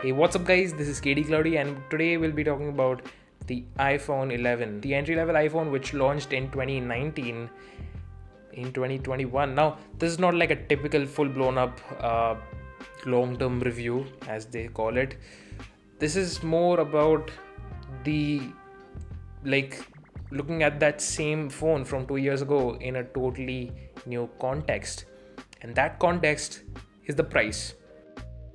Hey, what's up guys? This is KDCloudy and today we'll be talking about the iPhone 11, the entry-level iPhone which launched in 2019 in 2021. Now, this is not like a typical full-blown up long-term review as they call it. This is more about the like looking at that same phone from 2 years ago in a totally new context. And that context is the price.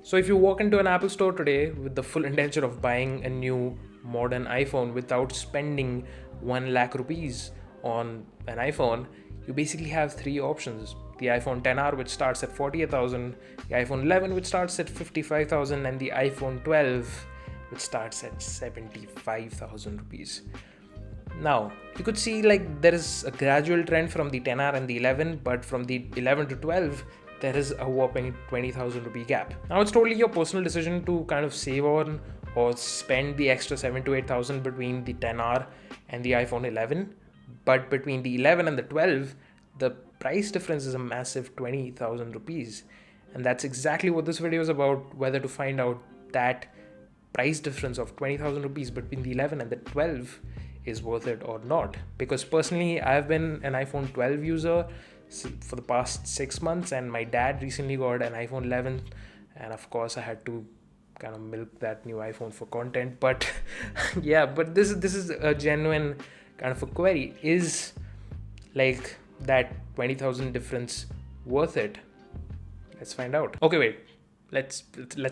So if you walk into an Apple store today with the full intention of buying a new modern iPhone without spending 1 lakh rupees on an iPhone, you basically have three options. The iPhone XR, which starts at 48,000, the iPhone 11, which starts at 55,000, and the iPhone 12, which starts at 75,000 rupees. Now, you could see like there is a gradual trend from the 10R and the 11, but from the 11 to 12, there is a whopping 20,000 rupee gap. Now, it's totally your personal decision to kind of save on or spend the extra 7 to 8,000 between the 10R and the iPhone 11. But between the 11 and the 12, the price difference is a massive 20,000 rupees. And that's exactly what this video is about, whether to find out that price difference of 20,000 rupees between the 11 and the 12 is worth it or not. Because personally, I've been an iPhone 12 user for the past 6 months, and my dad recently got an iPhone 11, and of course I had to kind of milk that new iPhone for content. But yeah, but this is a genuine kind of a query. Is like that 20,000 difference worth it? Let's find out. Okay, wait. Let's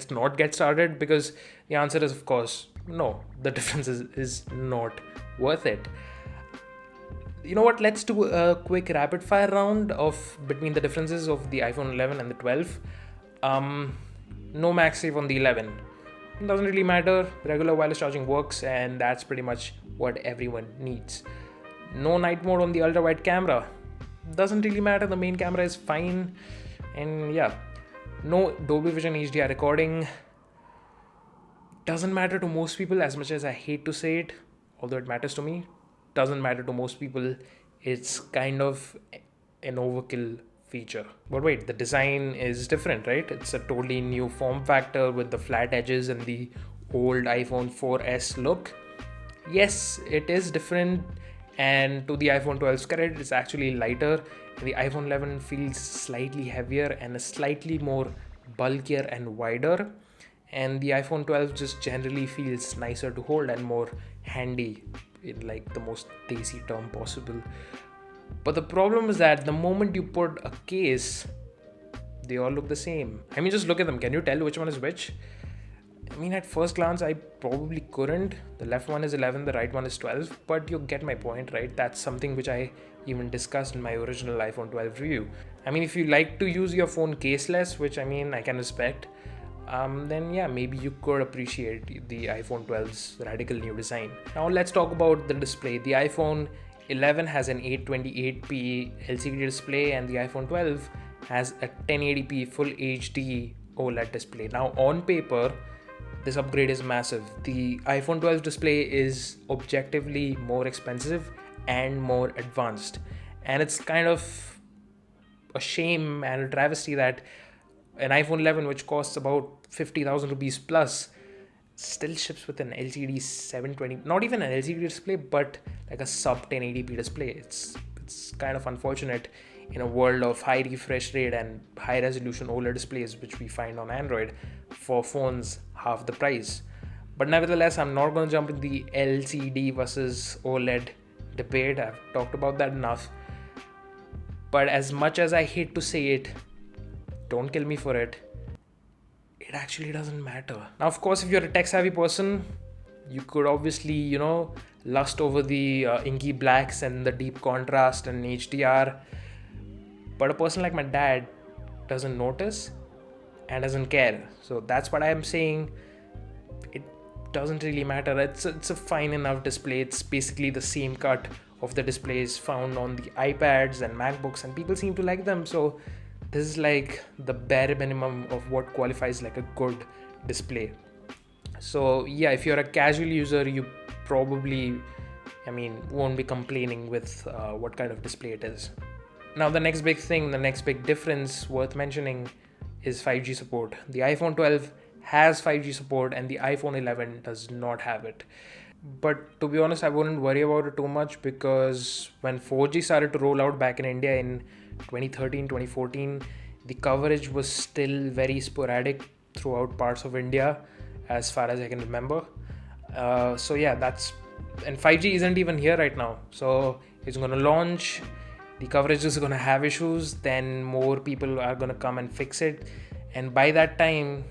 not get started, because the answer is of course no. The difference is not worth it. You know what? Let's do a quick rapid fire round of between the differences of the iPhone 11 and the 12. No MagSafe on the 11. It doesn't really matter. Regular wireless charging works, and that's pretty much what everyone needs. No night mode on the ultra wide camera. Doesn't really matter. The main camera is fine, and yeah. No Dolby Vision HDR recording. Doesn't matter to most people, as much as I hate to say it, although it matters to me. Doesn't matter to most people. It's kind of an overkill feature. But wait, the design is different, right? It's a totally new form factor with the flat edges and the old iPhone 4S look. Yes, it is different, and to the iPhone 12's credit, it's actually lighter. And the iPhone 11 feels slightly heavier and slightly more bulkier and wider. And the iPhone 12 just generally feels nicer to hold and more handy, in like the most desi term possible. But the problem is that the moment you put a case, they all look the same. I mean, just look at them. Can you tell which one is which? I mean, at first glance, I probably couldn't. The left one is 11, the right one is 12. But you get my point, right? That's something which I even discussed in my original iPhone 12 review. I mean, if you like to use your phone caseless, which I mean, I can respect, then yeah, maybe you could appreciate the iPhone 12's radical new design. Now let's talk about the display. The iPhone 11 has an 828p LCD display, and the iPhone 12 has a 1080p Full HD OLED display. Now on paper, this upgrade is massive. The iPhone 12 display is objectively more expensive and more advanced, and it's kind of a shame and a travesty that an iPhone 11, which costs about 50,000 rupees plus, still ships with an LCD 720, not even an LCD display, but like a sub 1080p display. It's kind of unfortunate in a world of high refresh rate and high resolution OLED displays, which we find on Android for phones half the price. But nevertheless, I'm not going to jump in the LCD versus OLED debate. I've talked about that enough. But as much as I hate to say it, don't kill me for it, it actually doesn't matter. Now, of course, if you're a tech savvy person, you could obviously, lust over the inky blacks and the deep contrast and HDR. But a person like my dad doesn't notice and doesn't care. So that's what I'm saying. It doesn't really matter. It's a fine enough display. It's basically the same cut of the displays found on the iPads and MacBooks, and people seem to like them. So this is like the bare minimum of what qualifies like a good display. So yeah, if you're a casual user, you probably, won't be complaining with what kind of display it is. Now the next big thing, the next big difference worth mentioning is 5G support. The iPhone 12 has 5G support and the iPhone 11 does not have it. But to be honest, I wouldn't worry about it too much, because when 4G started to roll out back in India in 2013, 2014, the coverage was still very sporadic throughout parts of India, as far as I can remember. So yeah, and 5G isn't even here right now. So it's going to launch, the coverage is going to have issues, then more people are going to come and fix it. And by that time,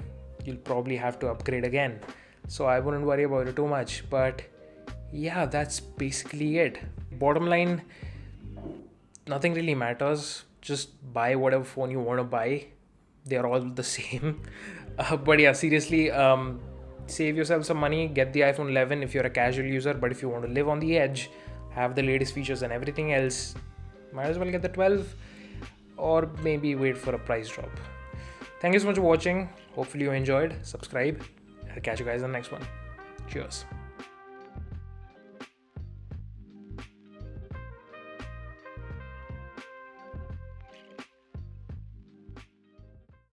you'll probably have to upgrade again. So I wouldn't worry about it too much. But yeah, that's basically it. Bottom line, nothing really matters. Just buy whatever phone you want to buy. They're all the same. But yeah, seriously, save yourself some money. Get the iPhone 11 if you're a casual user. But if you want to live on the edge, have the latest features and everything else, might as well get the 12, or maybe wait for a price drop. Thank you so much for watching. Hopefully you enjoyed. Subscribe. I'll catch you guys in the next one. Cheers.